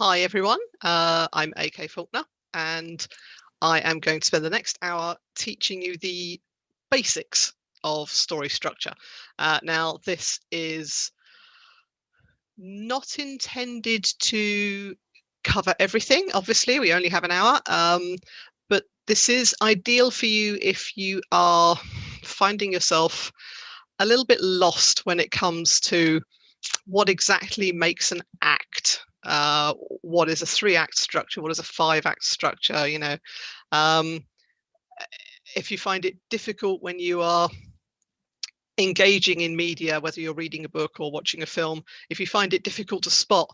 Hi everyone, I'm AK Faulkner and I am going to spend the next hour teaching you the basics of story structure. Now this is not intended to cover everything, obviously we only have an hour, but this is ideal for you if you are finding yourself a little bit lost when it comes to what exactly makes an act. What is a 3-act structure? What is a 5-act structure? You know, if you find it difficult when you are engaging in media, whether you're reading a book or watching a film, if you find it difficult to spot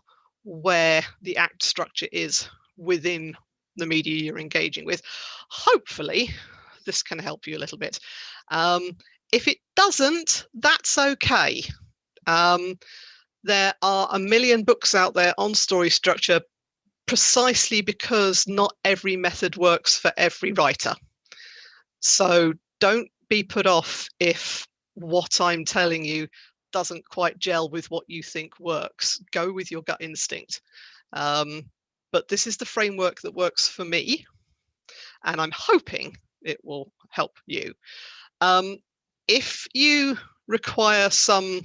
where the act structure is within the media you're engaging with, hopefully this can help you a little bit. If it doesn't, that's okay. There are a million books out there on story structure precisely because not every method works for every writer. So don't be put off if what I'm telling you doesn't quite gel with what you think works. Go with your gut instinct. But this is the framework that works for me, and I'm hoping it will help you. If you require some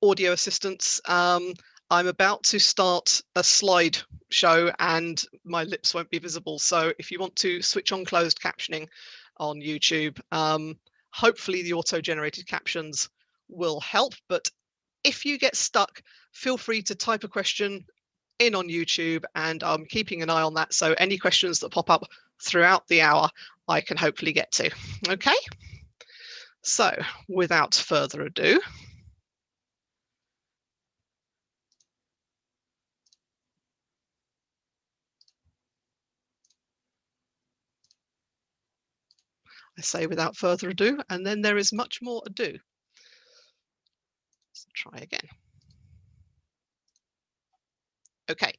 audio assistance, I'm about to start a slide show and my lips won't be visible. So if you want to switch on closed captioning on YouTube, hopefully the auto-generated captions will help. But if you get stuck, feel free to type a question in on YouTube and I'm keeping an eye on that. So any questions that pop up throughout the hour, I can hopefully get to. Okay, so without further ado, I say without further ado, and then there is much more ado. Let's try again. Okay,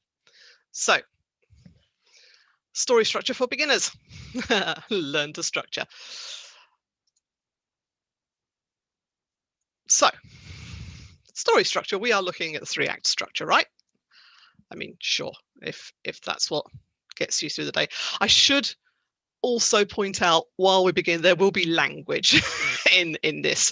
so story structure for beginners. Learn to structure. So, story structure, we are looking at the 3-act structure, right? I mean, sure, if that's what gets you through the day. I should also point out while we begin, there will be language in this.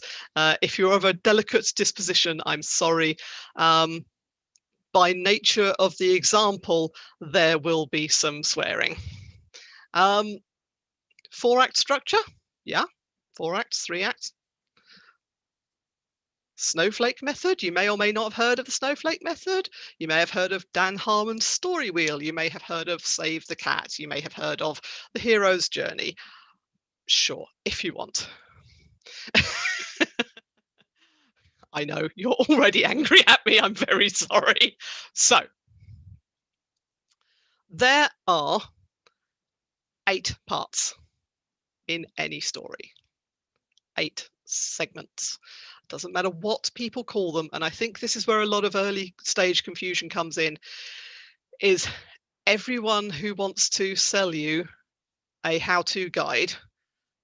If you're of a delicate disposition, I'm sorry. By nature of the example, there will be some swearing. 4-act structure, yeah, 4 acts, 3 acts. Snowflake method, you may or may not have heard of the snowflake method. You may have heard of Dan Harmon's story wheel. You may have heard of Save the Cat. You may have heard of the hero's journey. Sure, if you want. I know you're already angry at me. I'm very sorry. So there are 8 parts in any story. 8 segments. Doesn't matter what people call them. And I think this is where a lot of early stage confusion comes in, is everyone who wants to sell you a how-to guide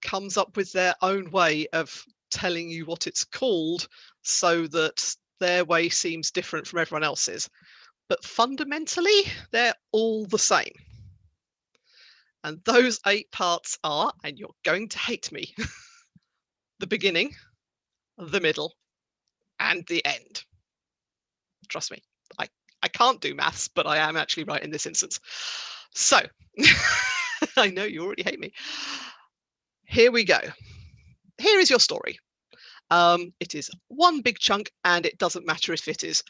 comes up with their own way of telling you what it's called so that their way seems different from everyone else's. But fundamentally, they're all the same. And those 8 parts are, and you're going to hate me, the beginning, the middle, and the end. Trust me, I can't do maths, but I am actually right in this instance. So, I know you already hate me. Here we go. Here is your story. It is one big chunk, and it doesn't matter if it is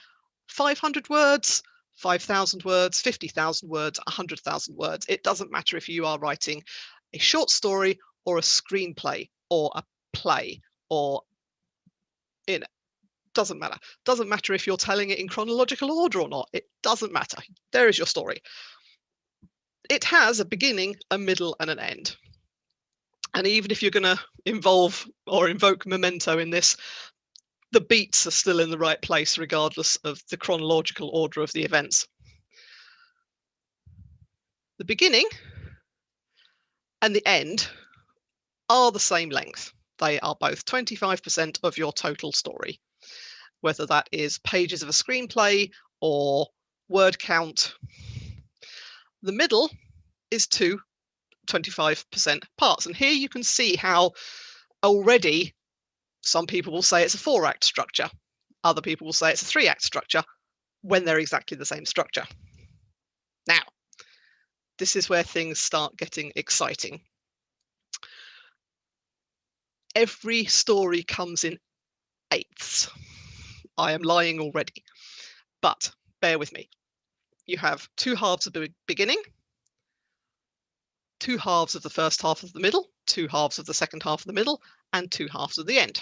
500 words, 5,000 words, 50,000 words, 100,000 words. It doesn't matter if you are writing a short story or a screenplay or a play or doesn't matter. Doesn't matter if you're telling it in chronological order or not. It doesn't matter. There is your story. It has a beginning, a middle, and an end. And even if you're going to involve or invoke memento in this, the beats are still in the right place regardless of the chronological order of the events. The beginning and the end are the same length. They are both 25% of your total story, whether that is pages of a screenplay or word count. The middle is two 25% parts. And here you can see how already some people will say it's a 4-act structure. Other people will say it's a 3-act structure when they're exactly the same structure. Now, this is where things start getting exciting. Every story comes in eighths. I am lying already, but bear with me. You have 2 halves of the beginning, 2 halves of the first half of the middle, 2 halves of the second half of the middle, and 2 halves of the end.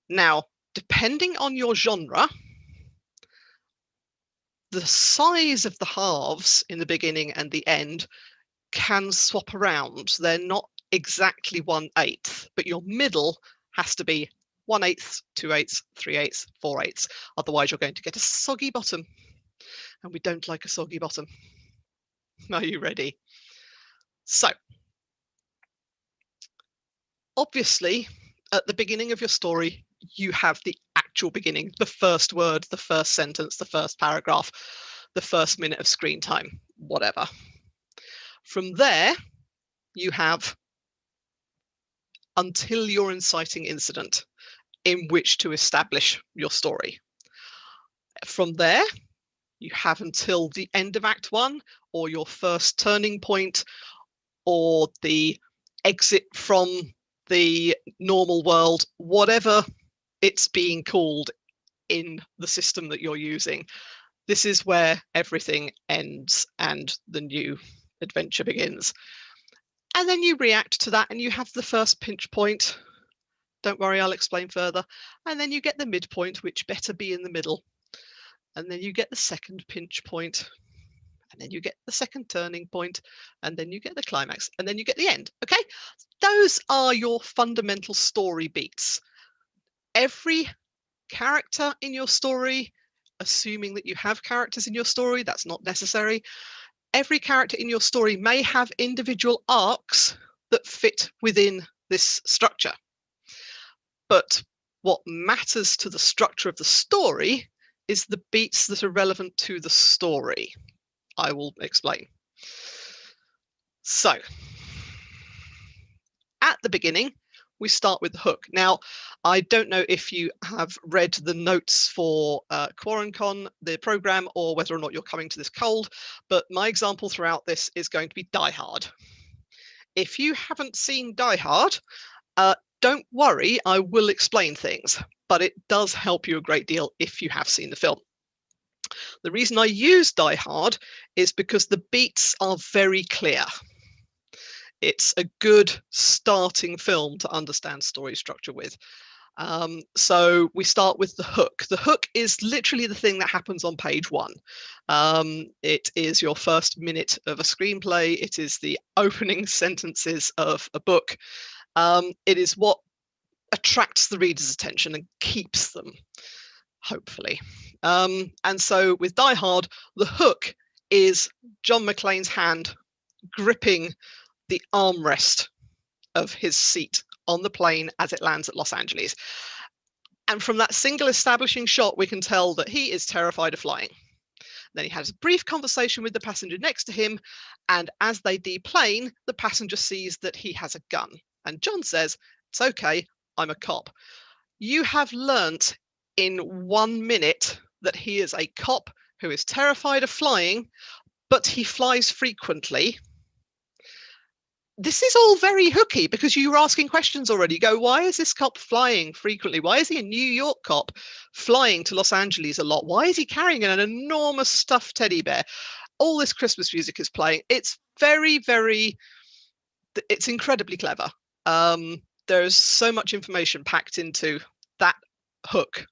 Now, depending on your genre, the size of the halves in the beginning and the end can swap around. They're not exactly 1/8, but your middle has to be 1/8, 2/8, 3/8, 4/8. Otherwise, you're going to get a soggy bottom. And we don't like a soggy bottom. Are you ready? So, obviously, at the beginning of your story, you have the actual beginning, the first word, the first sentence, the first paragraph, the first minute of screen time, whatever. From there, you have until your inciting incident in which to establish your story. From there, you have until the end of Act 1 or your first turning point or the exit from the normal world, whatever it's being called in the system that you're using. This is where everything ends and the new adventure begins. And then you react to that and you have the first pinch point. Don't worry, I'll explain further. And then you get the midpoint, which better be in the middle. And then you get the second pinch point. And then you get the second turning point. And then you get the climax. And then you get the end. Okay? Those are your fundamental story beats. Every character in your story, assuming that you have characters in your story, that's not necessary. Every character in your story may have individual arcs that fit within this structure. But what matters to the structure of the story is the beats that are relevant to the story. I will explain. So, at the beginning, we start with the hook. Now, I don't know if you have read the notes for QuaranCon, the program, or whether or not you're coming to this cold, but my example throughout this is going to be Die Hard. If you haven't seen Die Hard, don't worry, I will explain things, but it does help you a great deal if you have seen the film. The reason I use Die Hard is because the beats are very clear. It's a good starting film to understand story structure with. So we start with the hook. The hook is literally the thing that happens on page 1. It is your first minute of a screenplay. It is the opening sentences of a book. It is what attracts the reader's attention and keeps them, hopefully. And so with Die Hard, the hook is John McClane's hand gripping the armrest of his seat on the plane as it lands at Los Angeles. And from that single establishing shot, we can tell that he is terrified of flying. Then he has a brief conversation with the passenger next to him, and as they deplane, the passenger sees that he has a gun. And John says, "It's okay, I'm a cop." You have learnt in 1 minute that he is a cop who is terrified of flying, but he flies frequently. This is all very hooky because you were asking questions already. You go, why is this cop flying frequently? Why is he a New York cop flying to Los Angeles a lot? Why is he carrying an enormous stuffed teddy bear? All this Christmas music is playing. It's very, very, it's incredibly clever. There's so much information packed into that hook.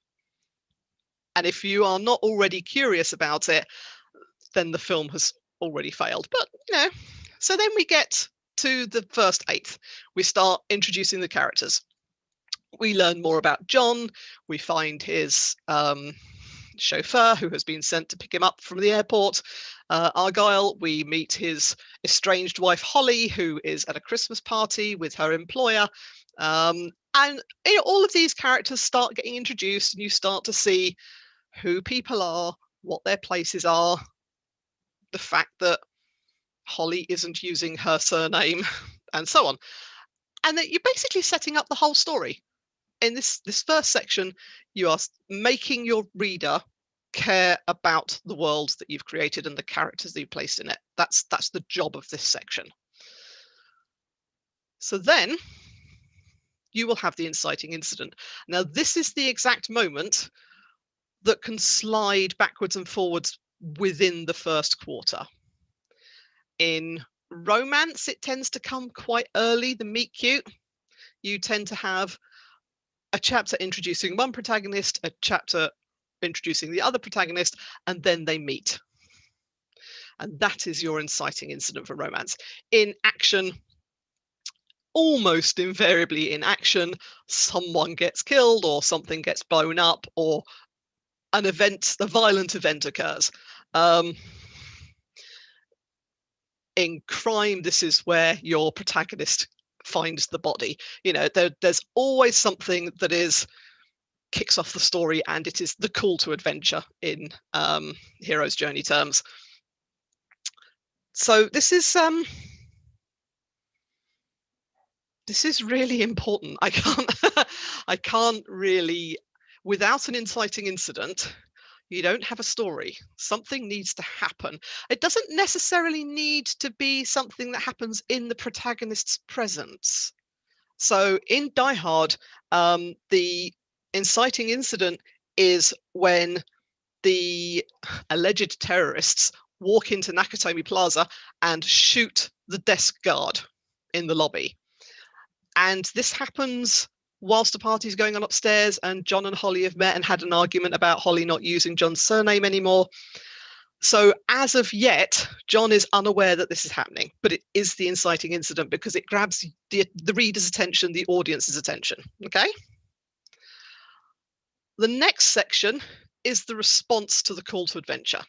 And if you are not already curious about it, then the film has already failed. But, you know, so then we get to the first eighth. We start introducing the characters. We learn more about John. We find his chauffeur who has been sent to pick him up from the airport, Argyle. We meet his estranged wife, Holly, who is at a Christmas party with her employer. And you know, all of these characters start getting introduced and you start to see who people are, what their places are, the fact that Holly isn't using her surname, and so on. And that you're basically setting up the whole story. In this first section, you are making your reader care about the world that you've created and the characters that you've placed in it. That's the job of this section. So then you will have the inciting incident. Now, this is the exact moment that can slide backwards and forwards within the first quarter. In romance, it tends to come quite early, the meet cute. You tend to have a chapter introducing one protagonist, a chapter introducing the other protagonist, and then they meet. And that is your inciting incident for romance. In action, almost invariably in action, someone gets killed or something gets blown up or a violent event occurs. In crime, this is where your protagonist finds the body. You know, there's always something that kicks off the story, and it is the call to adventure in hero's journey terms. So this is really important. I can't really, without an inciting incident, you don't have a story. Something needs to happen. It doesn't necessarily need to be something that happens in the protagonist's presence. So in Die Hard, the inciting incident is when the alleged terrorists walk into Nakatomi Plaza and shoot the desk guard in the lobby. And this happens whilst the party's going on upstairs, and John and Holly have met and had an argument about Holly not using John's surname anymore. So as of yet, John is unaware that this is happening, but it is the inciting incident because it grabs the reader's attention, the audience's attention, okay? The next section is the response to the call to adventure.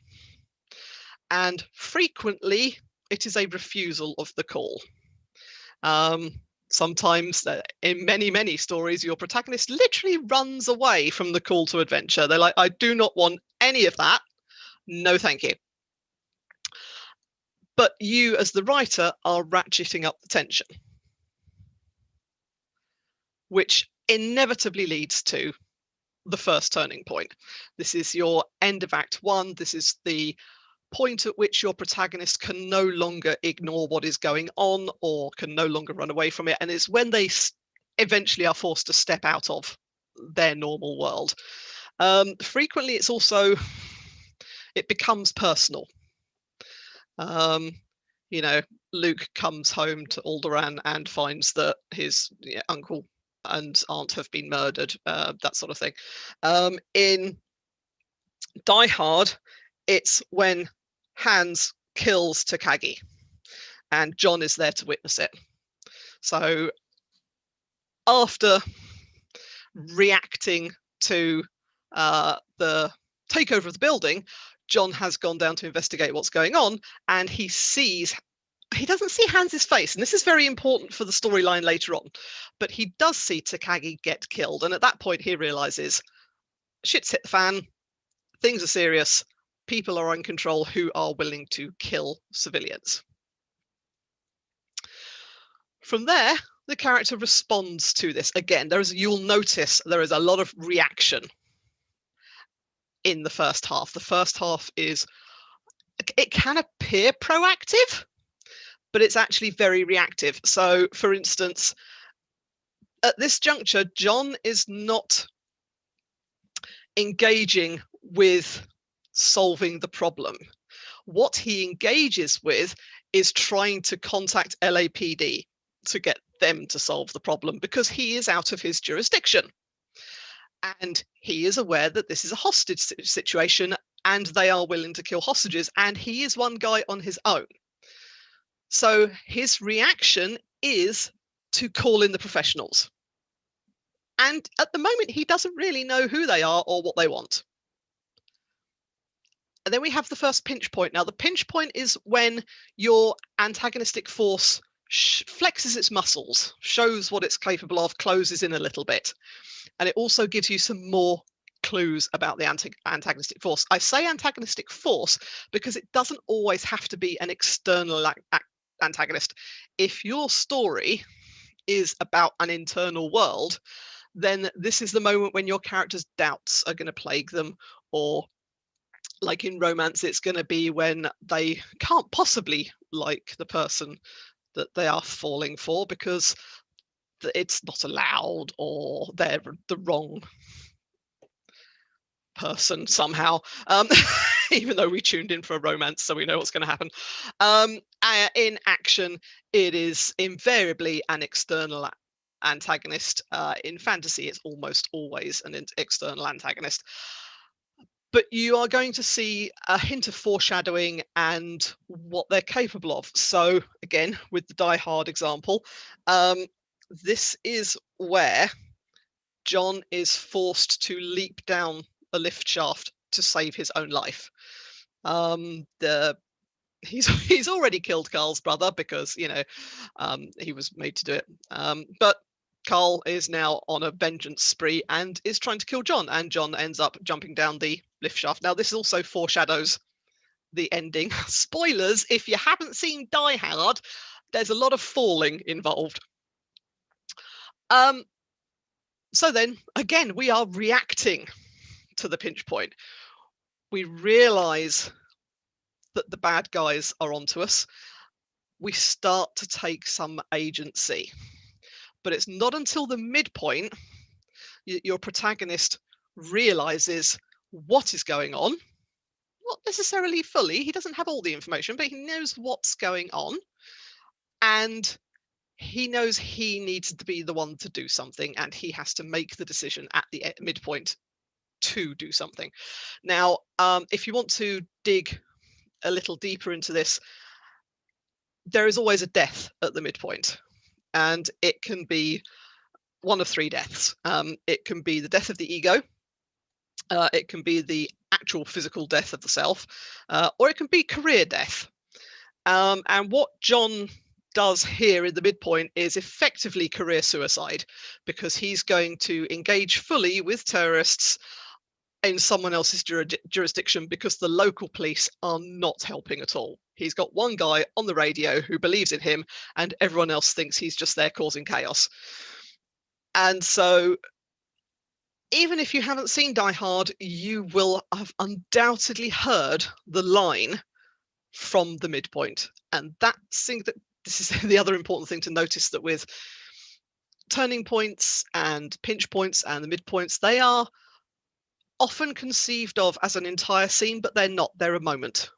And frequently, it is a refusal of the call. Sometimes, in many, many stories, your protagonist literally runs away from the call to adventure. They're like, I do not want any of that. No, thank you. But you, as the writer, are ratcheting up the tension, which inevitably leads to the first turning point. This is your end of Act 1. This is the point at which your protagonist can no longer ignore what is going on or can no longer run away from it. And it's when they eventually are forced to step out of their normal world. Frequently, it's also, it becomes personal. You know, Luke comes home to Alderaan and finds that his uncle and aunt have been murdered, that sort of thing. In Die Hard, it's when Hans kills Takagi and John is there to witness it. So after reacting to the takeover of the building, John has gone down to investigate what's going on, and he doesn't see Hans's face, and this is very important for the storyline later on, but he does see Takagi get killed, and at that point he realizes shit's hit the fan, things are serious, people are in control who are willing to kill civilians. From there, the character responds to this. Again, you'll notice there is a lot of reaction in the first half. The first half it can appear proactive, but it's actually very reactive. So, for instance, at this juncture, John is not engaging with solving the problem. What he engages with is trying to contact LAPD to get them to solve the problem because he is out of his jurisdiction. And he is aware that this is a hostage situation and they are willing to kill hostages, and he is one guy on his own. So his reaction is to call in the professionals. And at the moment, he doesn't really know who they are or what they want. And then we have the first pinch point. Now, the pinch point is when your antagonistic force flexes its muscles, shows what it's capable of, closes in a little bit. And it also gives you some more clues about the antagonistic force. I say antagonistic force because it doesn't always have to be an external antagonist. If your story is about an internal world, then this is the moment when your character's doubts are going to plague them, or like in romance, it's going to be when they can't possibly like the person that they are falling for because it's not allowed, or they're the wrong person somehow, even though we tuned in for a romance, so we know what's going to happen. In action, it is invariably an external antagonist. In fantasy, it's almost always an external antagonist. But you are going to see a hint of foreshadowing and what they're capable of. So again, with the Die Hard example, this is where John is forced to leap down a lift shaft to save his own life. He's already killed Carl's brother because, you know, he was made to do it. But Carl is now on a vengeance spree and is trying to kill John, and John ends up jumping down the lift shaft. Now, this also foreshadows the ending. Spoilers, if you haven't seen Die Hard, there's a lot of falling involved. So then, again, we are reacting to the pinch point. We realize that the bad guys are onto us. We start to take some agency. But it's not until the midpoint your protagonist realizes what is going on. Not necessarily fully, he doesn't have all the information, but he knows what's going on. And he knows he needs to be the one to do something, and he has to make the decision at the midpoint to do something. Now, if you want to dig a little deeper into this, there is always a death at the midpoint, and it can be one of three deaths. It can be the death of the ego, it can be the actual physical death of the self, or it can be career death. And what John does here in the midpoint is effectively career suicide, because he's going to engage fully with terrorists in someone else's jurisdiction because the local police are not helping at all. He's got one guy on the radio who believes in him, and everyone else thinks he's just there causing chaos. And so even if you haven't seen Die Hard, you will have undoubtedly heard the line from the midpoint. And this is the other important thing to notice, that with turning points and pinch points and the midpoints, they are often conceived of as an entire scene, but they're not. They're a moment.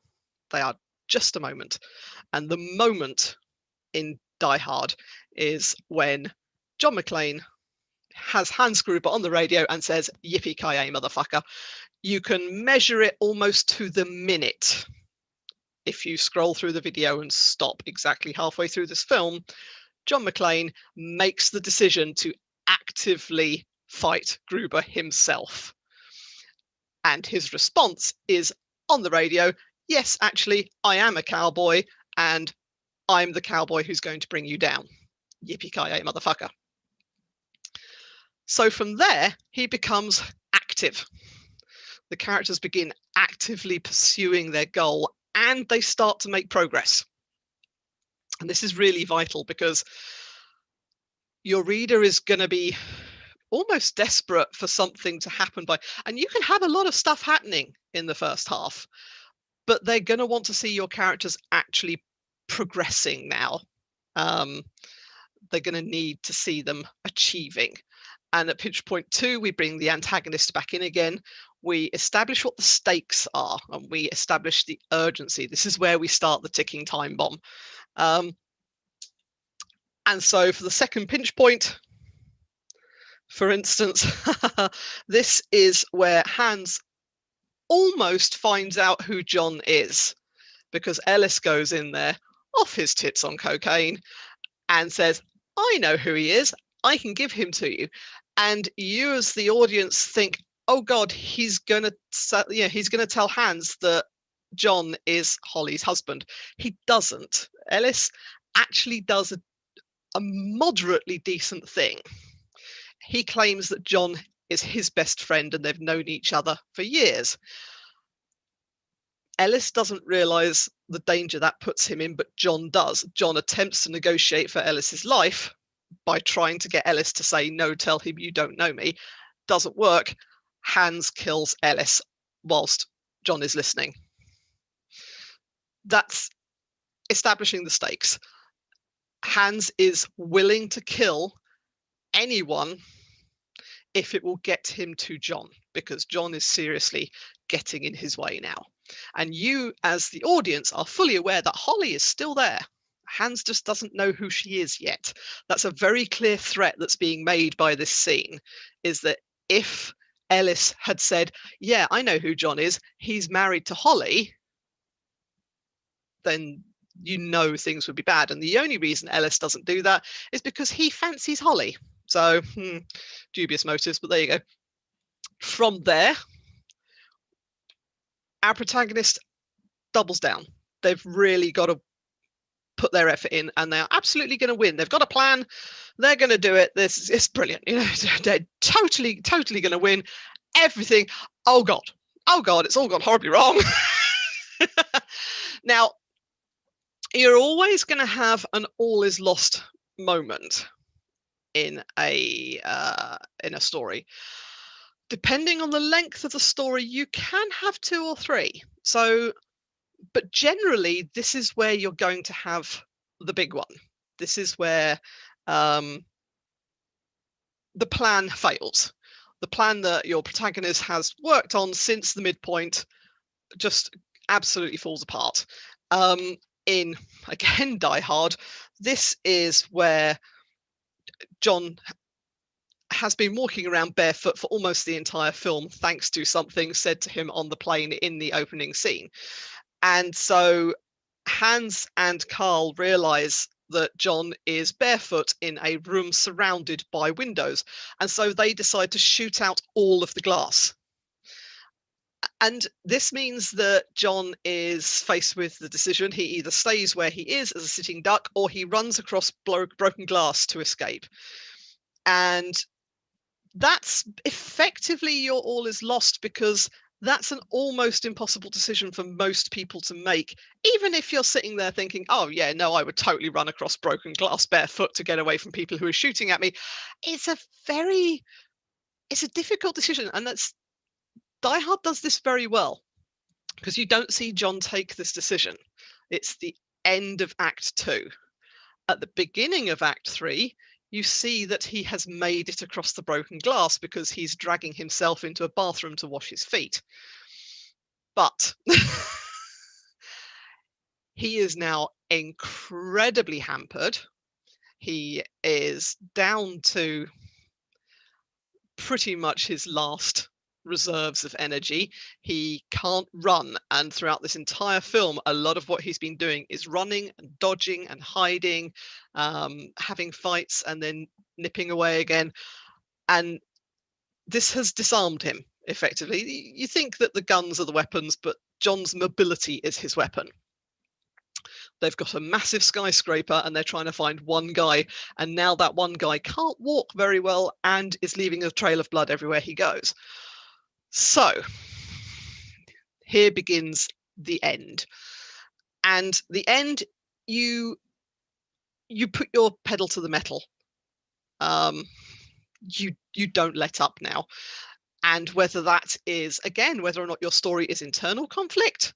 They are just a moment. And the moment in Die Hard is when John McClane has Hans Gruber on the radio and says, "Yippee-ki-yay, motherfucker." You can measure it almost to the minute. If you scroll through the video and stop exactly halfway through this film, John McClane makes the decision to actively fight Gruber himself. And his response is on the radio, "Yes, actually, I am a cowboy, and I'm the cowboy who's going to bring you down. Yippee-ki-yay, motherfucker." So from there, he becomes active. The characters begin actively pursuing their goal, and they start to make progress. And this is really vital, because your reader is going to be almost desperate for something to happen and you can have a lot of stuff happening in the first half, but they're going to want to see your characters actually progressing now. They're going to need to see them achieving. And at pinch point 2, we bring the antagonist back in again. We establish what the stakes are, and we establish the urgency. This is where we start the ticking time bomb. And so for the second pinch point, for instance, this is where Hans almost finds out who John is, because Ellis goes in there off his tits on cocaine and says, "I know who he is. I can give him to you." And you as the audience think, "Oh God, he's going to tell Hans that John is Holly's husband." He doesn't. Ellis actually does a moderately decent thing. He claims that John is his best friend and they've known each other for years. Ellis doesn't realise the danger that puts him in, but John does. John attempts to negotiate for Ellis's life by trying to get Ellis to say, no, tell him you don't know me. Doesn't work. Hans kills Ellis whilst John is listening. That's establishing the stakes. Hans is willing to kill anyone if it will get him to John, because John is seriously getting in his way now. And you, as the audience, are fully aware that Holly is still there. Hans just doesn't know who she is yet. That's a very clear threat that's being made by this scene, is that if Ellis had said, yeah, I know who John is, he's married to Holly, then you know things would be bad. And the only reason Ellis doesn't do that is because he fancies Holly. So dubious motives, but there you go. From there, our protagonist doubles down. They've really got to put their effort in, and they're absolutely going to win. They've got a plan. They're going to do it. It's brilliant. You know, they're totally going to win everything. Oh God, it's all gone horribly wrong. Now, you're always going to have an all is lost moment in a story. Depending on the length of the story, you can have 2 or 3. So, but generally, this is where you're going to have the big one. This is where the plan fails. The plan that your protagonist has worked on since the midpoint just absolutely falls apart. In, again, Die Hard, this is where John has been walking around barefoot for almost the entire film, thanks to something said to him on the plane in the opening scene. And so Hans and Carl realize that John is barefoot in a room surrounded by windows. And so they decide to shoot out all of the glass. And this means that John is faced with the decision. He either stays where he is as a sitting duck, or he runs across broken glass to escape. And that's effectively your all is lost, because that's an almost impossible decision for most people to make, even if you're sitting there thinking, oh yeah, no, I would totally run across broken glass barefoot to get away from people who are shooting at me. It's a difficult decision, and that's Die Hard does this very well, because you don't see John take this decision. It's the end of Act 2. At the beginning of Act 3, you see that he has made it across the broken glass because he's dragging himself into a bathroom to wash his feet. But he is now incredibly hampered. He is down to pretty much his last reserves of energy. He can't run, and throughout this entire film, a lot of what he's been doing is running and dodging and hiding, having fights and then nipping away again. And this has disarmed him effectively. You think that the guns are the weapons, but John's mobility is his weapon. They've got a massive skyscraper and they're trying to find one guy, and now that one guy can't walk very well and is leaving a trail of blood everywhere he goes. So here begins the end. And the end, you put your pedal to the metal. You don't let up now. And whether that is, again, whether or not your story is internal conflict,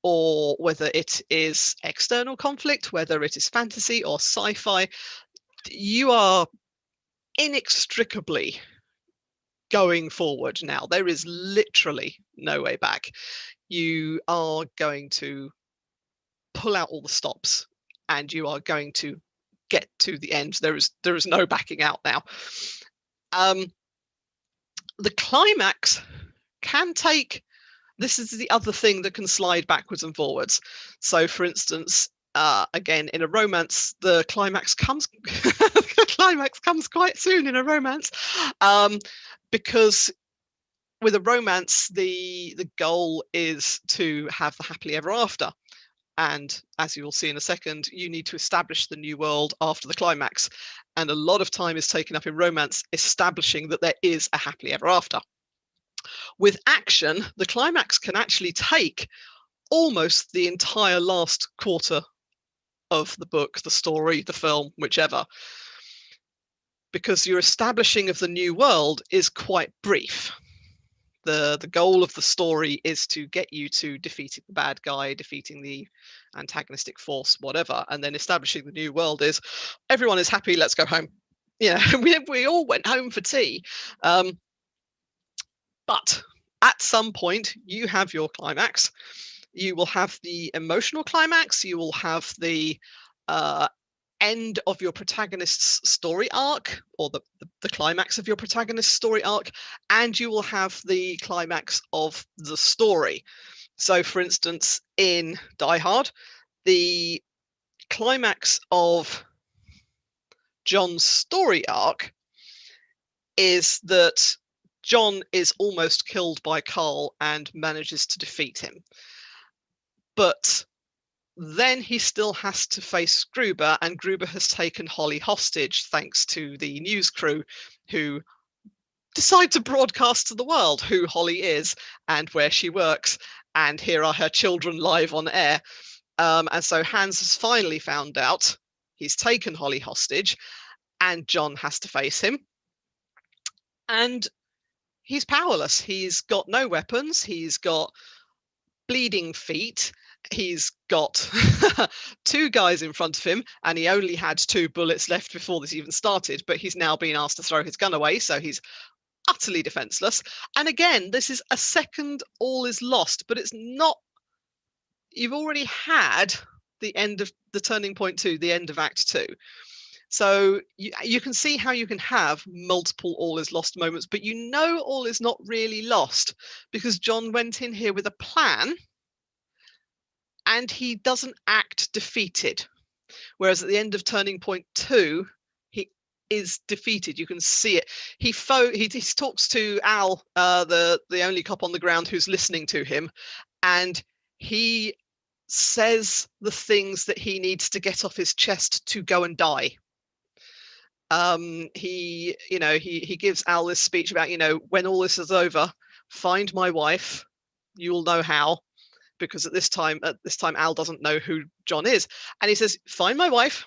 or whether it is external conflict, whether it is fantasy or sci-fi, you are inextricably going forward now. There is literally no way back. You are going to pull out all the stops and you are going to get to the end. There is no backing out now. The climax can take, this is the other thing that can slide backwards and forwards. So for instance, again, in a romance, the climax comes the climax comes quite soon in a romance, because with a romance, the goal is to have the happily ever after. And as you will see in a second, you need to establish the new world after the climax. And a lot of time is taken up in romance establishing that there is a happily ever after. With action, the climax can actually take almost the entire last quarter of the book, the story, the film, whichever, because your establishing of the new world is quite brief. The goal of the story is to get you to defeating the bad guy, defeating the antagonistic force, whatever, and then establishing the new world is everyone is happy, let's go home. Yeah, we all went home for tea. But at some point, you have your climax. You will have the emotional climax. You will have the end of your protagonist's story arc, or the climax of your protagonist's story arc, and you will have the climax of the story. So, for instance, in Die Hard, the climax of John's story arc is that John is almost killed by Carl and manages to defeat him. But then he still has to face Gruber, and Gruber has taken Holly hostage thanks to the news crew who decide to broadcast to the world who Holly is and where she works, and here are her children live on air. And so Hans has finally found out. He's taken Holly hostage, and John has to face him. And he's powerless. He's got no weapons. He's got bleeding feet. He's got 2 guys in front of him, and he only had 2 bullets left before this even started, but he's now been asked to throw his gun away, so he's utterly defenseless. And again, this is a second all is lost, but it's not. You've already had the end of the turning point 2, the end of Act 2. So you can see how you can have multiple all is lost moments, but you know all is not really lost because John went in here with a plan and he doesn't act defeated. Whereas at the end of turning point 2, he is defeated. You can see it. He talks to Al, the only cop on the ground who's listening to him, and he says the things that he needs to get off his chest to go and die. He gives Al this speech about, when all this is over, find my wife. You'll know how, because at this time Al doesn't know who John is. And he says, find my wife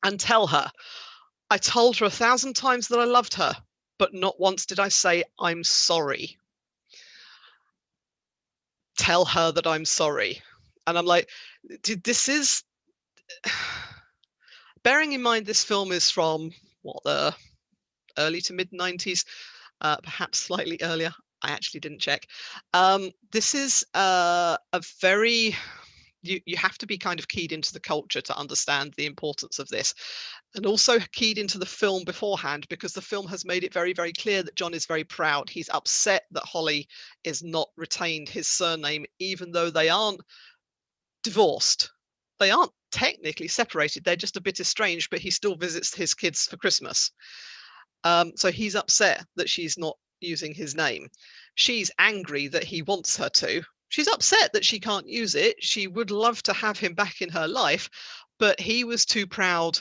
and tell her, I told her 1,000 times that I loved her, but not once did I say I'm sorry. Tell her that I'm sorry. And I'm like, this is... Bearing in mind this film is from, the early to mid-90s, perhaps slightly earlier. I actually didn't check. This is a very... You have to be kind of keyed into the culture to understand the importance of this, and also keyed into the film beforehand, because the film has made it very, very clear that John is very proud. He's upset that Holly is not retained his surname, even though they aren't divorced. They aren't technically separated. They're just a bit estranged, but he still visits his kids for Christmas. So he's upset that she's not using his name. She's angry that he wants her to. She's upset that she can't use it. She would love to have him back in her life, but he was too proud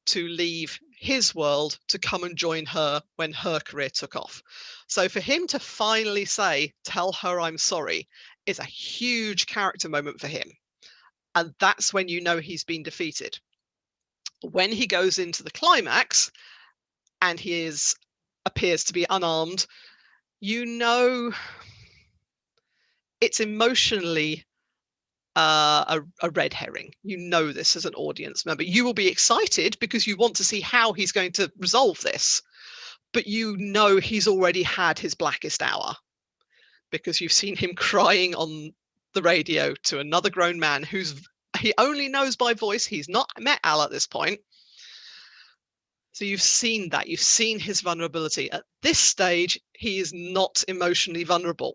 to leave his world to come and join her when her career took off. So for him to finally say, tell her I'm sorry, is a huge character moment for him. And that's when you know he's been defeated. When he goes into the climax and he appears to be unarmed, you know it's emotionally a red herring. You know this as an audience member. You will be excited because you want to see how he's going to resolve this, but you know he's already had his blackest hour because you've seen him crying on the radio to another grown man he only knows by voice. He's not met Al at this point. So you've seen that. You've seen his vulnerability. At this stage, he is not emotionally vulnerable.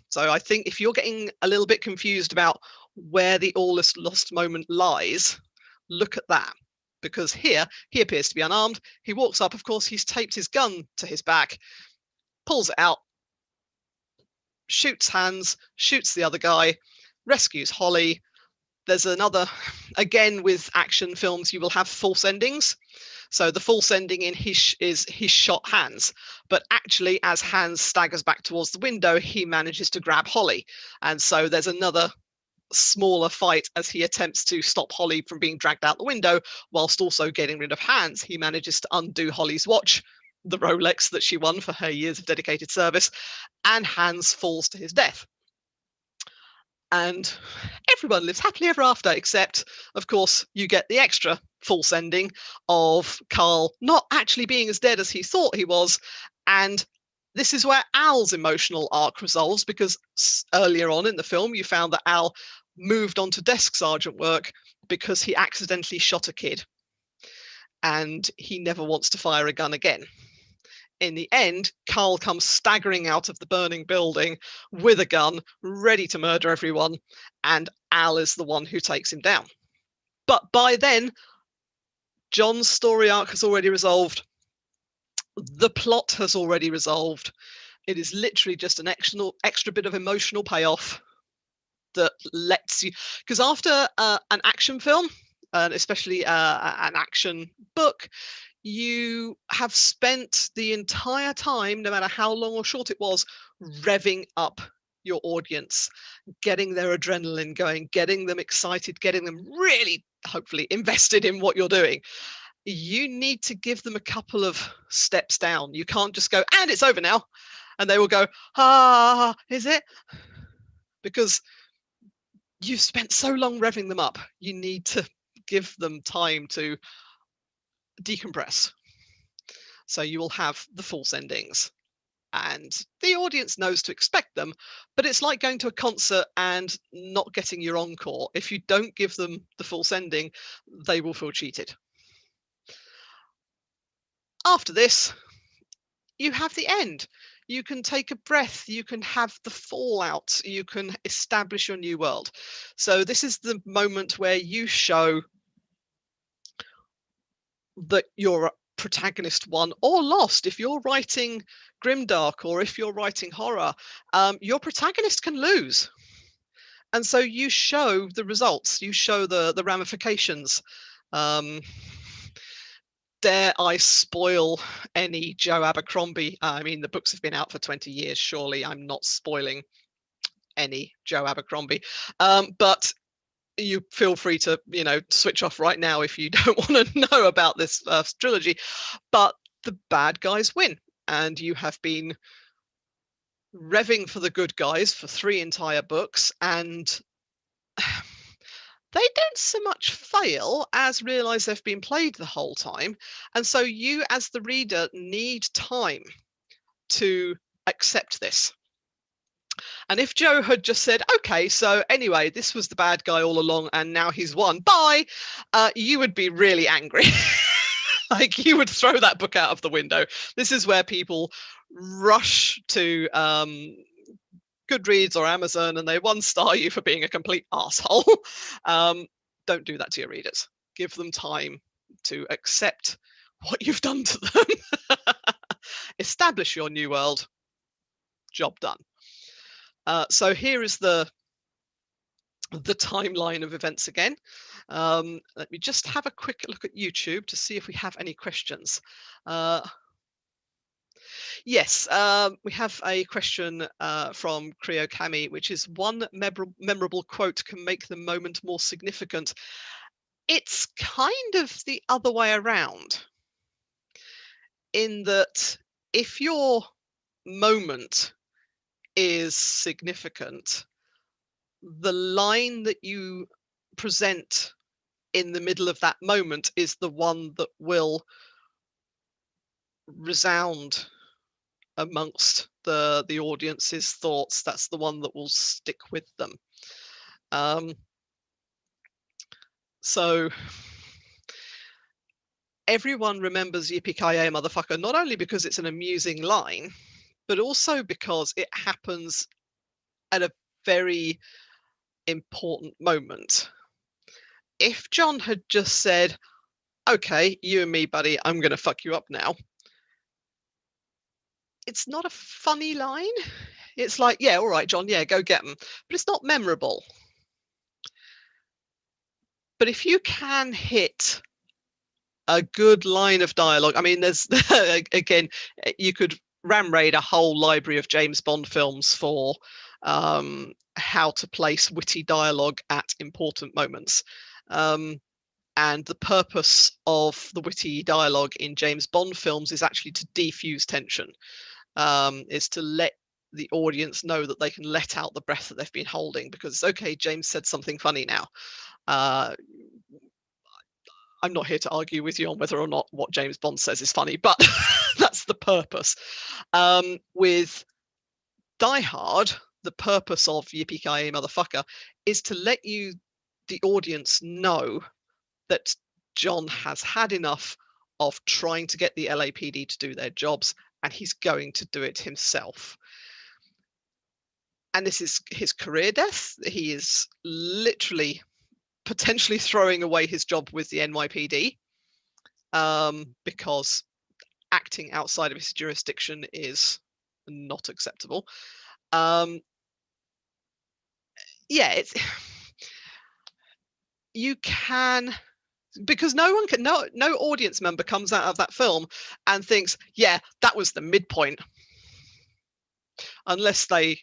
So I think if you're getting a little bit confused about where the all is lost moment lies, look at that. Because here, he appears to be unarmed. He walks up, of course, he's taped his gun to his back, pulls it out, shoots Hans, shoots the other guy, rescues Holly, There's another, again, with action films, you will have false endings. So the false ending in is he shot Hans, but actually as Hans staggers back towards the window, he manages to grab Holly. And so there's another smaller fight as he attempts to stop Holly from being dragged out the window, whilst also getting rid of Hans. He manages to undo Holly's watch, the Rolex that she won for her years of dedicated service, and Hans falls to his death. And everyone lives happily ever after, except, of course, you get the extra false ending of Carl not actually being as dead as he thought he was. And this is where Al's emotional arc resolves, because earlier on in the film, you found that Al moved on to desk sergeant work because he accidentally shot a kid. And he never wants to fire a gun again. In the end, Carl comes staggering out of the burning building with a gun, ready to murder everyone, and Al is the one who takes him down. But by then, John's story arc has already resolved. The plot has already resolved. It is literally just an extra bit of emotional payoff that lets you, because after an action film, especially an action book, you have spent the entire time, no matter how long or short it was, revving up your audience, getting their adrenaline going, getting them excited, getting them really, hopefully, invested in what you're doing. You need to give them a couple of steps down. You can't just go, and it's over now. And they will go, is it? Because you've spent so long revving them up. You need to give them time to decompress. So you will have the false endings, and the audience knows to expect them, but it's like going to a concert and not getting your encore. If you don't give them the false ending, they will feel cheated. After this, you have the end. You can take a breath, you can have the fallout, you can establish your new world. So this is the moment where you show that you're a protagonist won or lost. If you're writing grimdark or if you're writing horror, your protagonist can lose. And so you show the results, you show the ramifications. Dare I spoil any Joe Abercrombie? I mean, the books have been out for 20 years. Surely I'm not spoiling any Joe Abercrombie. But you feel free to, switch off right now if you don't want to know about this trilogy. But the bad guys win, and you have been revving for the good guys for 3 entire books, and they don't so much fail as realize they've been played the whole time. And so you, as the reader, need time to accept this. And if Joe had just said, okay, so anyway, this was the bad guy all along and now he's won, bye, you would be really angry. Like, you would throw that book out of the window. This is where people rush to Goodreads or Amazon and they 1-star you for being a complete asshole. Don't do that to your readers. Give them time to accept what you've done to them. Establish your new world. Job done. So here is the timeline of events again. Let me just have a quick look at YouTube to see if we have any questions. Yes, we have a question from Creo Kami, which is, one memorable quote can make the moment more significant. It's kind of the other way around, in that if your moment is significant, the line that you present in the middle of that moment is the one that will resound amongst the audience's thoughts. That's the one that will stick with them. So everyone remembers yippee-ki-yay motherfucker, not only because it's an amusing line, but also because it happens at a very important moment. If John had just said, okay, you and me, buddy, I'm going to fuck you up now, it's not a funny line. It's like, yeah, all right, John, yeah, go get them. But it's not memorable. But if you can hit a good line of dialogue, I mean, there's again, you could ram raid a whole library of James Bond films for how to place witty dialogue at important moments. And the purpose of the witty dialogue in James Bond films is actually to defuse tension, is to let the audience know that they can let out the breath that they've been holding, because, okay, James said something funny now. I'm not here to argue with you on whether or not what James Bond says is funny, but that's the purpose. With Die Hard, the purpose of Yippee-ki-yay motherfucker is to let you, the audience, know that John has had enough of trying to get the LAPD to do their jobs, and he's going to do it himself. And this is his career death. He is literally potentially throwing away his job with the NYPD, because acting outside of his jurisdiction is not acceptable. Yeah, it's you can, because no audience member comes out of that film and thinks, yeah, that was the midpoint, unless they,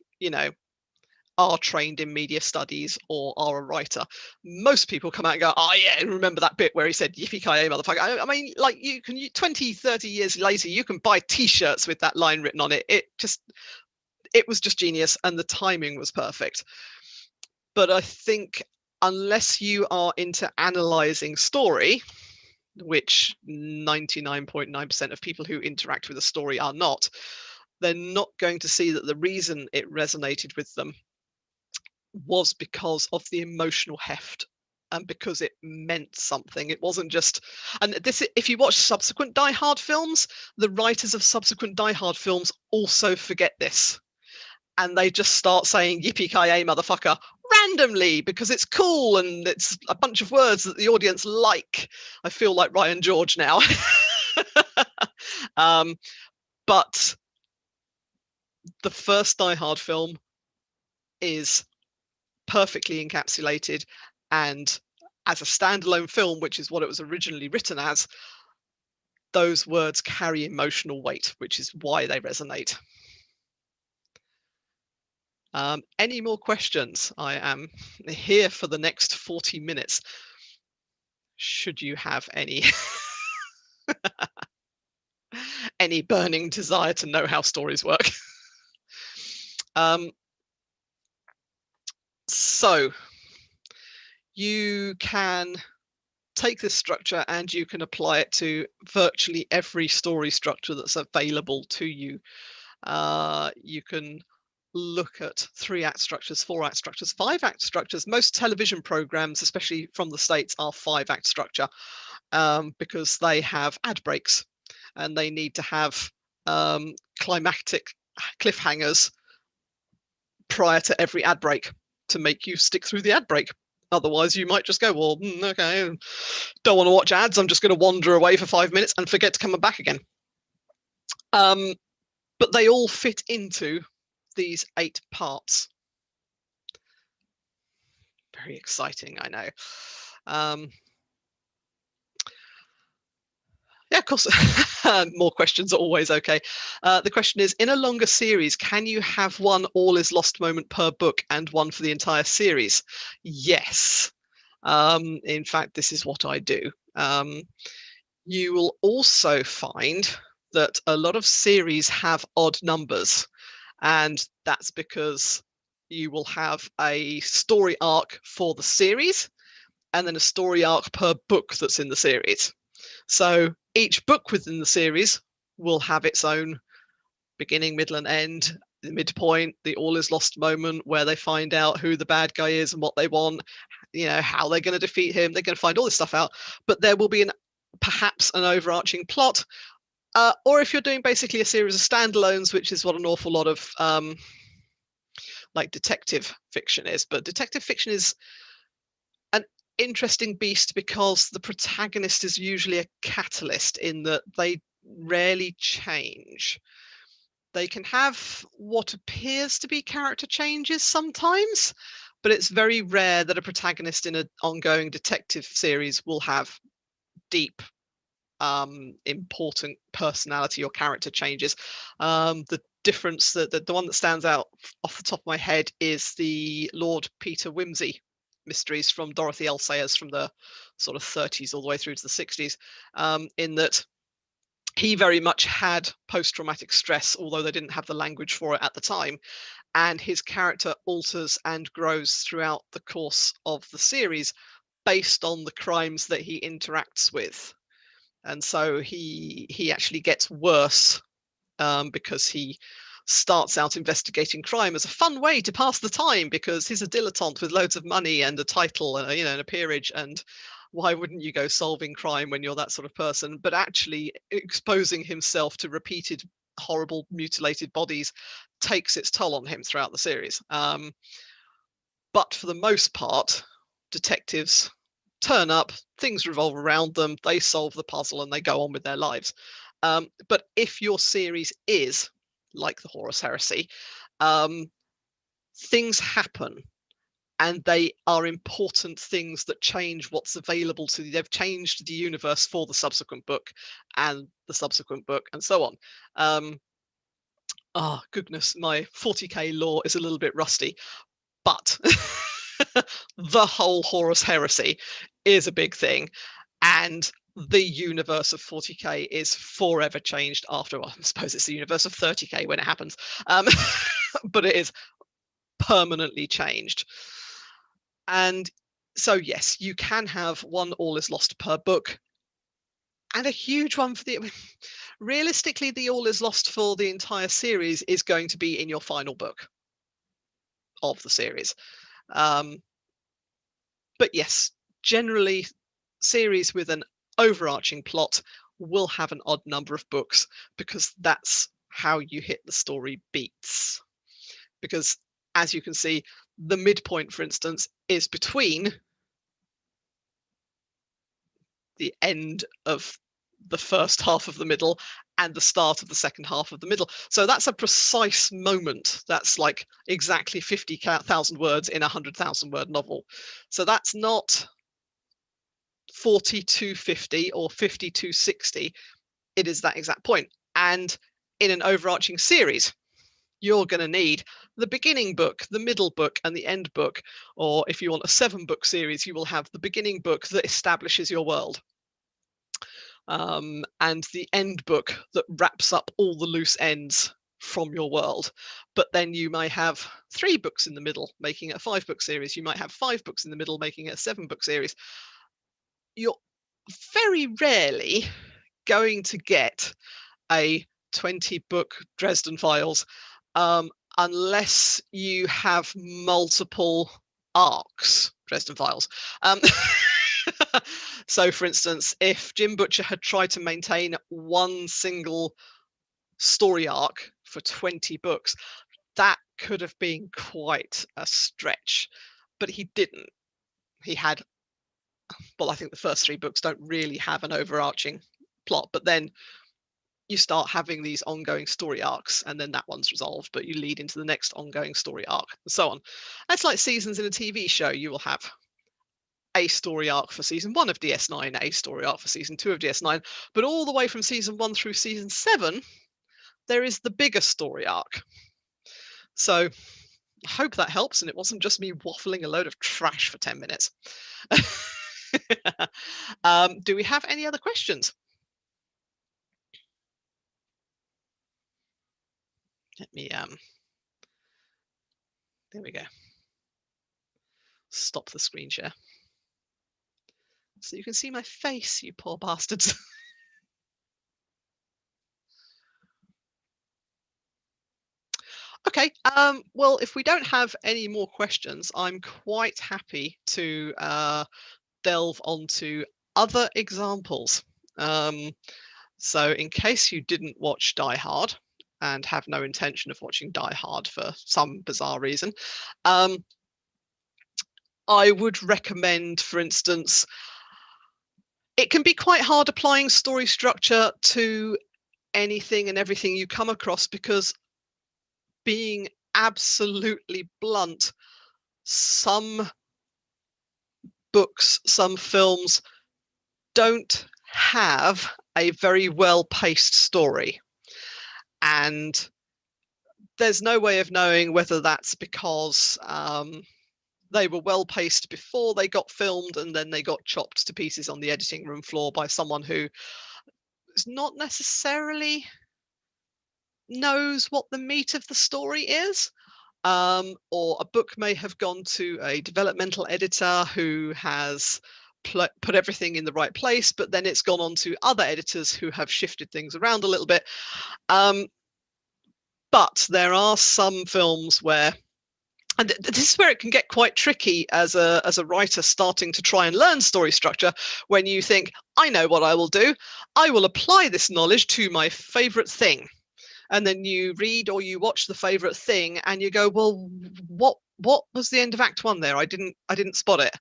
are trained in media studies or are a writer. Most people come out and go, oh yeah, remember that bit where he said yippee-ki-yay motherfucker. I mean, like, 20, 30 years later, you can buy t-shirts with that line written on it. It was just genius, and the timing was perfect. But I think unless you are into analyzing story, which 99.9% of people who interact with a story are not, they're not going to see that the reason it resonated with them was because of the emotional heft, and because it meant something. It wasn't just, and this, if you watch subsequent Die Hard films, the writers of subsequent Die Hard films also forget this, and they just start saying yippee-ki-yay motherfucker randomly because it's cool and it's a bunch of words that the audience like. I feel like Ryan George now. But the first Die Hard film is perfectly encapsulated, and as a standalone film, which is what it was originally written as, those words carry emotional weight, which is why they resonate. Any more questions? I am here for the next 40 minutes. Should you have any any burning desire to know how stories work. So you can take this structure and you can apply it to virtually every story structure that's available to you. You can look at 3-act structures, 4-act structures, 5-act structures. Most television programs, especially from the States, are 5-act structure, because they have ad breaks and they need to have climactic cliffhangers prior to every ad break to make you stick through the ad break. Otherwise, you might just go, well, okay, don't want to watch ads. I'm just going to wander away for 5 minutes and forget to come back again. But they all fit into these 8 parts. Very exciting, I know. Yeah, of course. More questions are always okay. The question is, in a longer series, can you have one all is lost moment per book and one for the entire series? Yes. In fact, this is what I do. You will also find that a lot of series have odd numbers, and that's because you will have a story arc for the series and then a story arc per book that's in the series. So each book within the series will have its own beginning, middle, and end, the midpoint, the all is lost moment where they find out who the bad guy is and what they want, how they're going to defeat him. They're going to find all this stuff out, but there will be perhaps an overarching plot. Or if you're doing basically a series of standalones, which is what an awful lot of like detective fiction is, but detective fiction is an interesting beast because the protagonist is usually a catalyst in that they rarely change. They can have what appears to be character changes sometimes, but it's very rare that a protagonist in an ongoing detective series will have deep, important personality or character changes. The difference, the one that stands out off the top of my head is the Lord Peter Wimsey mysteries from Dorothy L. Sayers from the sort of 30s all the way through to the 60s, in that he very much had post-traumatic stress, although they didn't have the language for it at the time, and his character alters and grows throughout the course of the series based on the crimes that he interacts with. And so he actually gets worse, because he starts out investigating crime as a fun way to pass the time, because he's a dilettante with loads of money and a title and and a peerage, and why wouldn't you go solving crime when you're that sort of person? But actually exposing himself to repeated horrible mutilated bodies takes its toll on him throughout the series. But for the most part, detectives turn up, things revolve around them, they solve the puzzle, and they go on with their lives. But if your series is like the Horus Heresy, things happen, and they are important things that change what's available to you. They've changed the universe for the subsequent book and the subsequent book and so on. Oh, goodness, my 40k lore is a little bit rusty, but the whole Horus Heresy is a big thing, and the universe of 40k is forever changed after, well, I suppose it's the universe of 30k when it happens, but it is permanently changed. And so yes, you can have one All Is Lost per book, and a huge one for the realistically, the All Is Lost for the entire series is going to be in your final book of the series. But yes, generally series with an overarching plot will have an odd number of books, because that's how you hit the story beats. Because as you can see, the midpoint, for instance, is between the end of the first half of the middle and the start of the second half of the middle. So that's a precise moment. That's like exactly 50,000 words in a 100,000 word novel. So that's not 4250 or 5260. It is that exact point. And in an overarching series, you're going to need the beginning book, the middle book, and the end book. Or if you want a 7-book series, you will have the beginning book that establishes your world, and the end book that wraps up all the loose ends from your world. But then you might have 3 books in the middle, making it a 5-book series. You might have 5 books in the middle, making it a 7-book series. You're very rarely going to get a 20-book Dresden Files, unless you have multiple arcs Dresden Files. So, for instance, if Jim Butcher had tried to maintain one single story arc for 20 books, that could have been quite a stretch, but he didn't. He had, well, I think the first 3 books don't really have an overarching plot, but then you start having these ongoing story arcs, and then that one's resolved, but you lead into the next ongoing story arc, and so on. That's like seasons in a TV show. You will have a story arc for season 1 of DS9, a story arc for season 2 of DS9, but all the way from season 1 through season 7, there is the bigger story arc. So I hope that helps, and it wasn't just me waffling a load of trash for 10 minutes. Do we have any other questions? Let me, there we go. Stop the screen share. So you can see my face, you poor bastards. Okay, well, if we don't have any more questions, I'm quite happy to delve onto other examples. So in case you didn't watch Die Hard and have no intention of watching Die Hard for some bizarre reason, I would recommend, for instance, it can be quite hard applying story structure to anything and everything you come across, because being absolutely blunt, some books, some films don't have a very well-paced story. And there's no way of knowing whether that's because they were well-paced before they got filmed and then they got chopped to pieces on the editing room floor by someone who is not necessarily knows what the meat of the story is. Or a book may have gone to a developmental editor who has put everything in the right place, but then it's gone on to other editors who have shifted things around a little bit. But there are some films where, and this is where it can get quite tricky as a writer starting to try and learn story structure, when you think, I know what I will do. I will apply this knowledge to my favorite thing. And then you read or you watch the favorite thing and you go, well, what was the end of Act 1 there? I didn't spot it.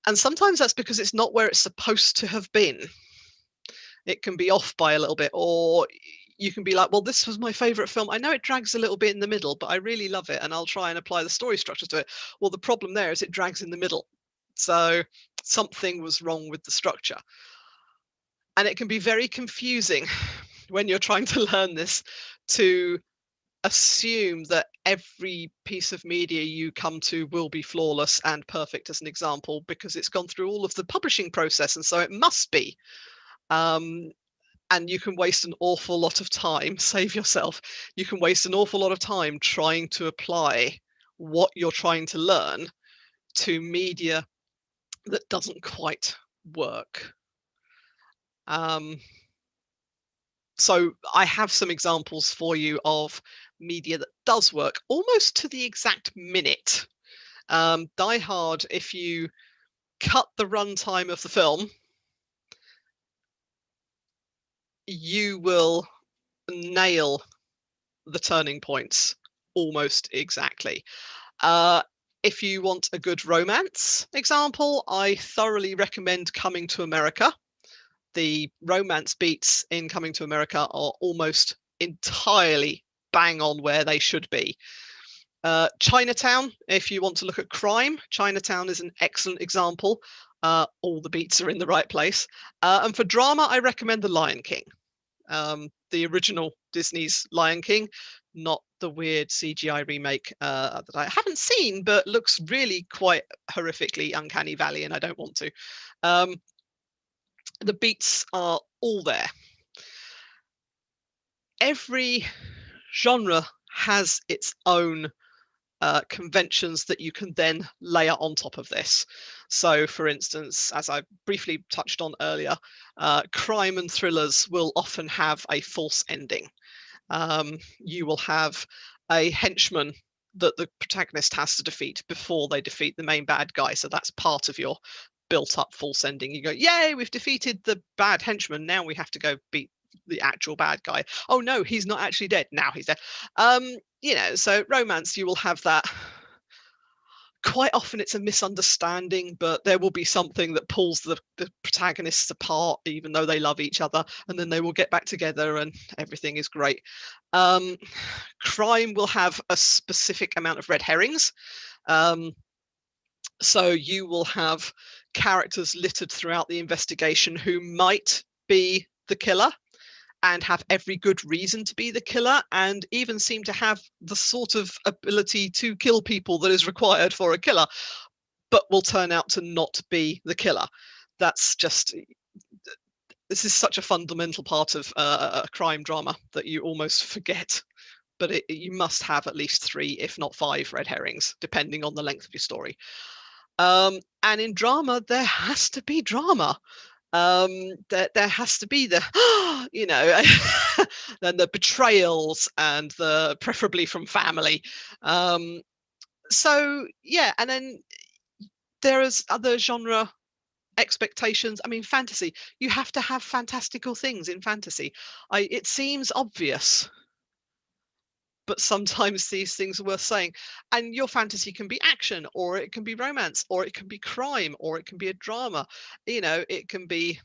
And sometimes that's because it's not where it's supposed to have been. It can be off by a little bit, or you can be like, well, this was my favorite film. I know it drags a little bit in the middle, but I really love it and I'll try and apply the story structure to it. Well, the problem there is it drags in the middle. So something was wrong with the structure. And it can be very confusing when you're trying to learn this, to assume that every piece of media you come to will be flawless and perfect, as an example, because it's gone through all of the publishing process, and so it must be. And you can waste an awful lot of time, save yourself, you can waste an awful lot of time trying to apply what you're trying to learn to media that doesn't quite work. So I have some examples for you of media that does work almost to the exact minute. Die Hard, if you cut the runtime of the film, you will nail the turning points almost exactly. If you want a good romance example, I thoroughly recommend Coming to America. The romance beats in Coming to America are almost entirely bang on where they should be. Chinatown, if you want to look at crime, Chinatown is an excellent example. All the beats are in the right place. And for drama, I recommend The Lion King. The original Disney's Lion King, not the weird CGI remake that I haven't seen, but looks really quite horrifically Uncanny Valley, and I don't want to. The beats are all there. Every genre has its own conventions that you can then layer on top of this. So, for instance, as I briefly touched on earlier, crime and thrillers will often have a false ending. You will have a henchman that the protagonist has to defeat before they defeat the main bad guy. So that's part of your built up false ending. You go, yay, we've defeated the bad henchman. Now we have to go beat the actual bad guy. Oh no, he's not actually dead. Now he's dead. You know, so romance, you will have that. Quite often it's a misunderstanding, but there will be something that pulls the protagonists apart, even though they love each other, and then they will get back together and everything is great. Crime will have a specific amount of red herrings. So you will have characters littered throughout the investigation who might be the killer and have every good reason to be the killer, and even seem to have the sort of ability to kill people that is required for a killer, but will turn out to not be the killer. That's just, this is such a fundamental part of a crime drama that you almost forget. But you must have at least 3, if not 5 red herrings, depending on the length of your story. And in drama, there has to be drama. There has to be the, you know, then the betrayals and the preferably from family. So yeah, and then there is other genre expectations. I mean, fantasy, you have to have fantastical things in fantasy. It seems obvious, but sometimes these things are worth saying. And your fantasy can be action, or it can be romance, or it can be crime, or it can be a drama. You know, it can be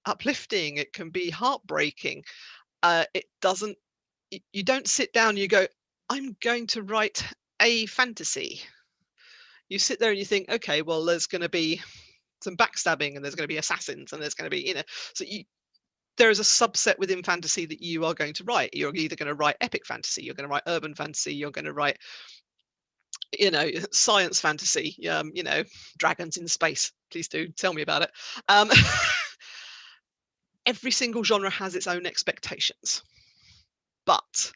uplifting, it can be heartbreaking. It doesn't, you don't sit down, you go, I'm going to write a fantasy. you sit there and you think, okay, well, there's going to be some backstabbing and there's going to be assassins and there's going to be, you know, so there is a subset within fantasy that you are going to write. You're either going to write epic fantasy, you're going to write urban fantasy, you're going to write, you know, science fantasy, you know, dragons in space. Please do tell me about it. Every single genre has its own expectations, but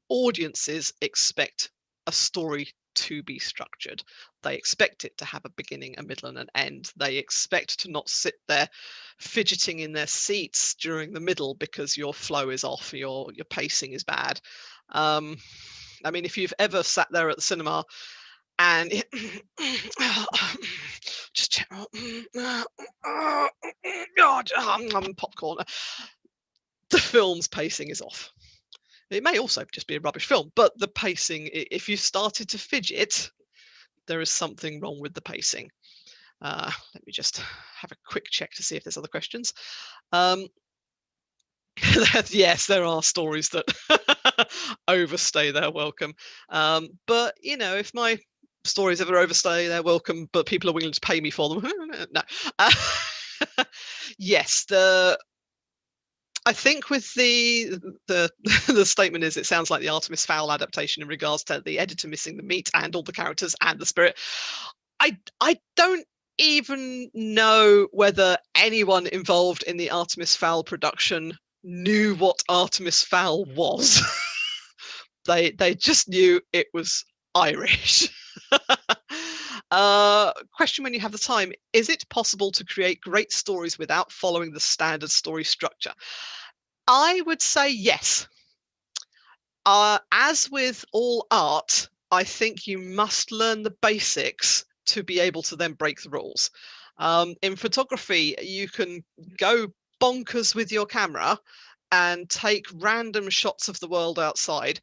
audiences expect a story to be structured. They expect it to have a beginning, a middle, and an end. They expect to not sit there fidgeting in their seats during the middle because your flow is off, your pacing is bad. I mean, if you've ever sat there at the cinema and just popcorn, the film's pacing is off. It may also just be a rubbish film, but the pacing, if you started to fidget, there is something wrong with the pacing. Let me just have a quick check to see if there's other questions. Yes, there are stories that overstay their welcome. But, you know, if my stories ever overstay their welcome, but people are willing to pay me for them, no. Yes, I think with the the statement is, it sounds like the Artemis Fowl adaptation in regards to the editor missing the meat and all the characters and the spirit. I don't even know whether anyone involved in the Artemis Fowl production knew what Artemis Fowl was. They just knew it was Irish. Question when you have the time: is it possible to create great stories without following the standard story structure? I would say yes. As with all art, I think you must learn the basics to be able to then break the rules. In photography, you can go bonkers with your camera and take random shots of the world outside,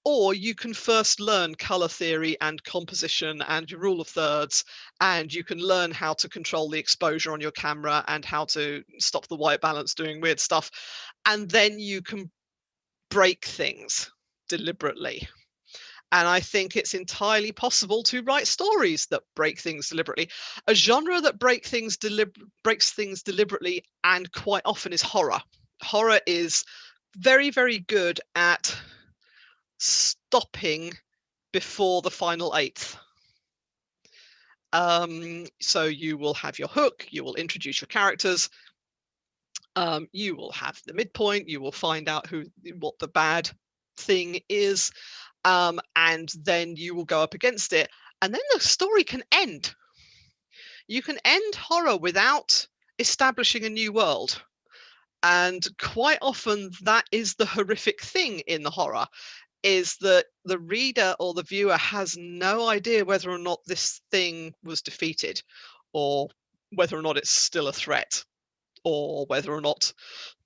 or you can first learn color theory and composition and your rule of thirds, and you can learn how to control the exposure on your camera and how to stop the white balance doing weird stuff, and then you can break things deliberately. And I think it's entirely possible to write stories that break things deliberately. A genre that breaks things deliberately and quite often is horror. Horror is very, very good at stopping before the final eighth. So you will have your hook, you will introduce your characters, you will have the midpoint, you will find out what the bad thing is, and then you will go up against it, and then the story can end. You can end horror without establishing a new world, and quite often that is the horrific thing in the horror, is that the reader or the viewer has no idea whether or not this thing was defeated, or whether or not it's still a threat, or whether or not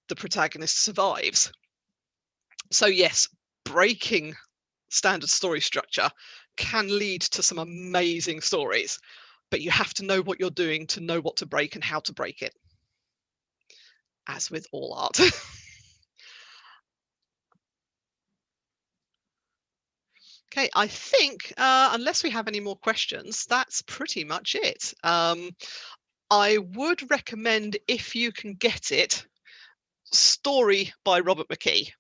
the protagonist survives. So yes, breaking standard story structure can lead to some amazing stories, but you have to know what you're doing to know what to break and how to break it, as with all art. Okay, I think unless we have any more questions, that's pretty much it. I would recommend, if you can get it, Story by Robert McKee.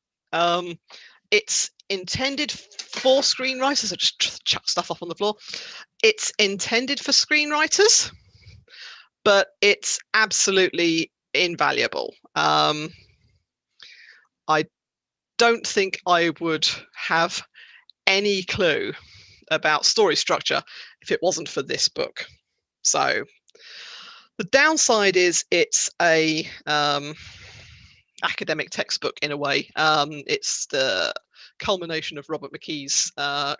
It's intended for screenwriters. I just chuck stuff up on the floor. It's intended for screenwriters, but it's absolutely invaluable. I don't think I would have any clue about story structure if it wasn't for this book. So the downside is it's a academic textbook in a way. It's the culmination of Robert McKee's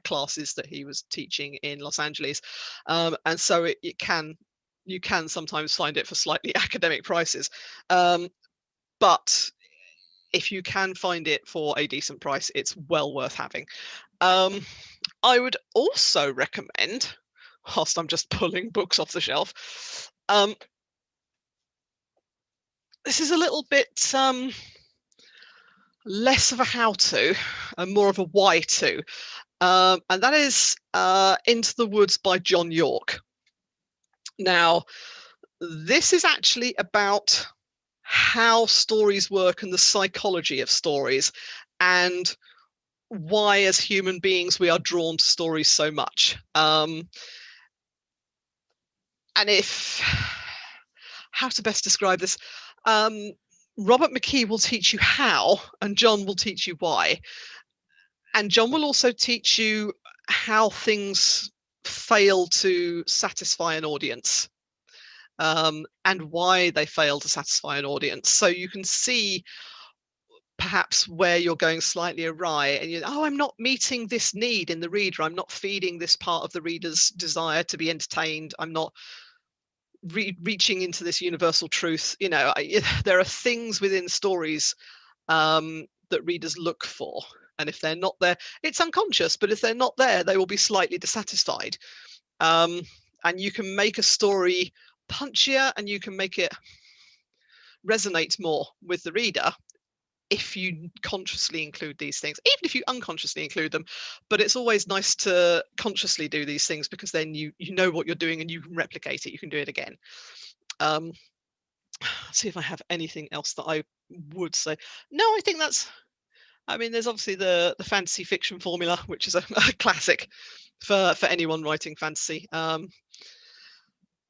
classes that he was teaching in Los Angeles, and so you can sometimes find it for slightly academic prices, but if you can find it for a decent price, it's well worth having. I would also recommend, whilst I'm just pulling books off the shelf, this is a little bit less of a how-to and more of a why-to. and that is Into the Woods by John York. Now, this is actually about how stories work and the psychology of stories, and why, as human beings, we are drawn to stories so much. And how to best describe this? Robert McKee will teach you how, and John will teach you why. And John will also teach you how things fail to satisfy an audience, and why they fail to satisfy an audience. So you can see perhaps where you're going slightly awry, and I'm not meeting this need in the reader. I'm not feeding this part of the reader's desire to be entertained. I'm not reaching into this universal truth. There are things within stories that readers look for, and if they're not there, it's unconscious, but if they're not there, they will be slightly dissatisfied. And you can make a story punchier, and you can make it resonate more with the reader if you consciously include these things, even if you unconsciously include them. But it's always nice to consciously do these things, because then you know what you're doing and you can replicate it. You can do it again. See if I have anything else that I would say. No, I think there's obviously the fantasy fiction formula, which is a classic for anyone writing fantasy.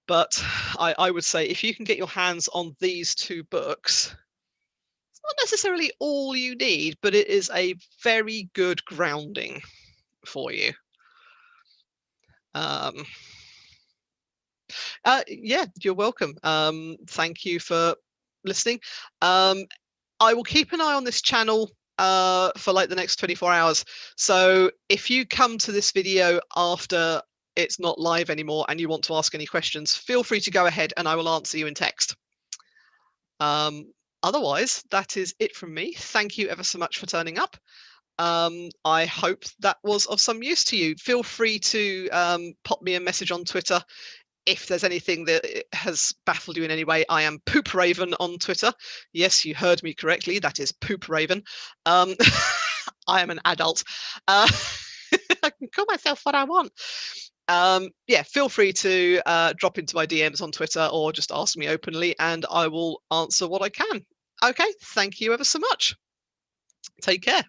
But I would say, if you can get your hands on these two books, not necessarily all you need, but it is a very good grounding for you. Yeah, you're welcome. Thank you for listening. I will keep an eye on this channel for like the next 24 hours. So if you come to this video after it's not live anymore and you want to ask any questions, feel free to go ahead and I will answer you in text. Otherwise, that is it from me. Thank you ever so much for turning up. I hope that was of some use to you. Feel free to pop me a message on Twitter if there's anything that has baffled you in any way. I am Poop Raven on Twitter. Yes, you heard me correctly. That is Poop Raven. I am an adult. I can call myself what I want. Yeah, feel free to drop into my DMs on Twitter, or just ask me openly and I will answer what I can. Okay, thank you ever so much. Take care.